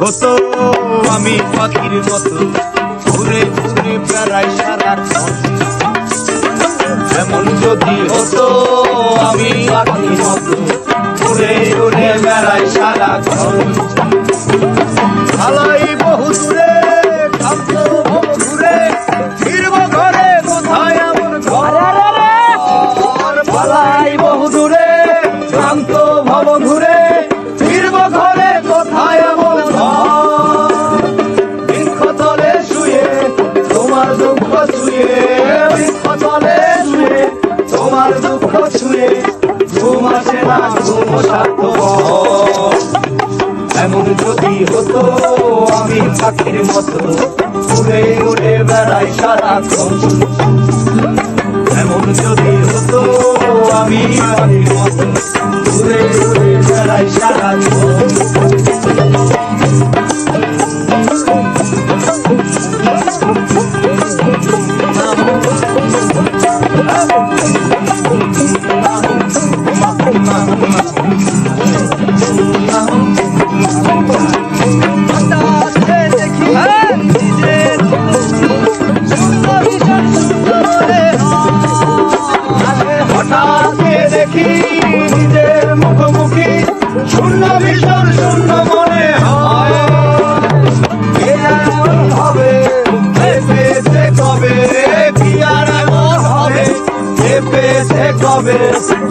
হতো আমি পাখির মতো ঘুরে ঘুরে বেড়াই সারাক্ষণ, এমন যদি হতো আমি পাখির মতো ঘুরে ঘুরে বেড়াই সারাক্ষণ। পালাই বহু দূরে ক্লান্ত ভব ঘুরে ফিরব ঘরে কোথায় এমন ঘর, পালাই বহু দূরে ক্লান্ত ভব ঘুরে ফিরব ঘরে কোথায় এমন ঘর। বৃক্ষতলে শুয়ে তোমার দুঃখ ছুঁয়ে, বৃক্ষতলে শুয়ে তোমার দুঃখ ছুঁয়ে ঘুম আসে না ঘুম স্বার্থপর। এমন যদি হতো আমি পাখির মতো উড়ে উড়ে বেড়াই সারাক্ষণ, এমন যদি হতো আমি পাখির মতো উড়ে উড়ে বেড়াই সারাক্ষণ। দেখি নিজের মুখোমুখি শূন্য ভীষণ শূন্য মনে হয়, হবে পেয়েছে কবে কি আর এমন হবে, পেয়েছে কবে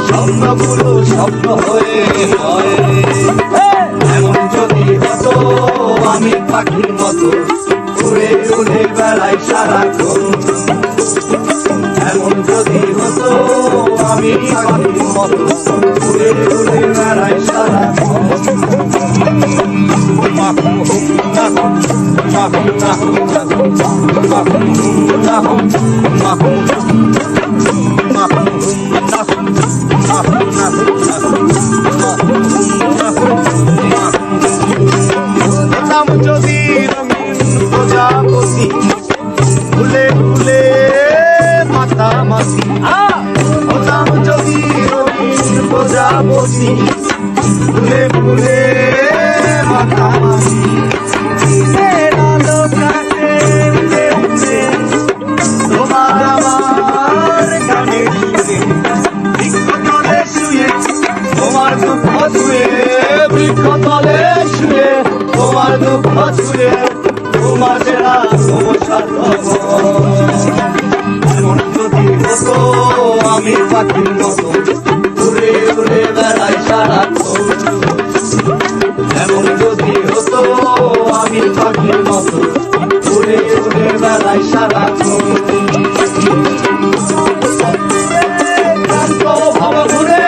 স্বপ্নগুলো স্বপ্ন হয়ে হয়। এমন যদি হতো আমি পাখির মতো উড়ে উড়ে বেড়াই সারাক্ষণ, এমন যদি হতো আমি পাখির মতো উড়ে উড়ে বেড়াই সারাক্ষণ। যদি রঙিন প্রজাপতি ফুলে ফুলে মাতামাতি, হতাম যদি রঙিন প্রজাপতি ফুলে ফুলে মাতামাতি। তোমার আমার গানে শুয়ে বৃক্ষতলে শুয়ে তোমার দুঃখ ছুঁয়ে, বৃক্ষতলে শুয়ে তোমার দুঃখ ছুঁয়ে তোমার সেরা সমস্যা। এমন যদি হতো আমি পাখির মতো উড়ে উড়ে বেড়াই সারাক্ষণ, এমন যদি হতো আমি পাখির মতো উড়ে উড়ে বেড়াই সারাক্ষণ। ঘুরে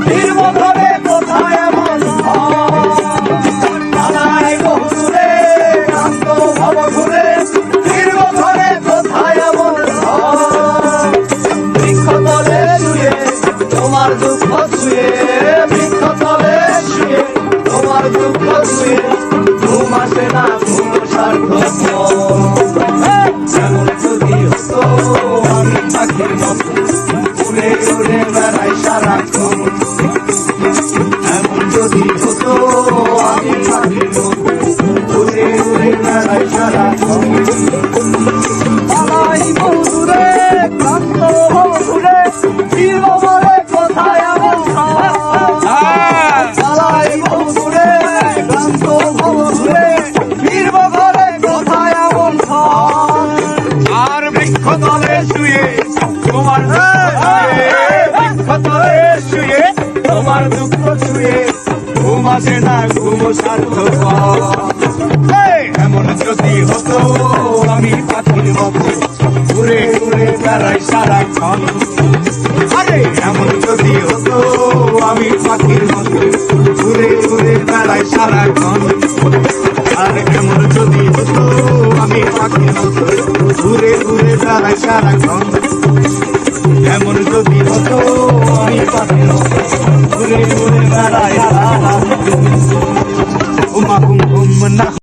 ফিরব ঘরে কোথায় এমন পালাই বহু দূরে ক্লান্ত ভব ঘুরে ফিরব ঘরে কোথায় এমন বৃক্ষতলে শুয়ে তোমার দুঃখ ছুঁয়ে, বৃক্ষতলে শুয়ে তোমার দুঃখ ছুঁয়ে ঘুম আসে না ঘুম স্বার্থপর। এমন যদি হতো আমি পাখির মতো উড়ে উড়ে বেড়াই সারাক্ষণ, এমন যদি হতো আমি পাখির মতো উড়ে উড়ে বেড়াই সারাক্ষণ। পালাই বহু দূরে ক্লান্ত বহু দূরে ফিরব ঘরে কোথায় এমন ঘর, পালাই বহু দূরে ক্লান্ত বহু দূরে ফিরব ঘরে কোথায় এমন ঘর। আর বৃক্ষতলে শুয়ে তোমার বৃক্ষতলে শুয়ে তোমার দুঃখ ছুঁয়ে ঘুম আসে না ঘুম স্বার্থপর। এমন যদি হতো আমি পাখির মতো ঘুরে ঘুরে বেড়াই সারাক্ষণ, আরে এমন যদি হতো আমি পাখির মতো ঘুরে ঘুরে বেড়াই সারাক্ষণ, আর এমন যদি হতো আমি পাখির মতো ঘুরে ঘুরে বেড়াই সারাক্ষণ, এমন যদি হতো আমি পাখির মতো ঘুরে ঘুরে বেড়াই সারাক্ষণ।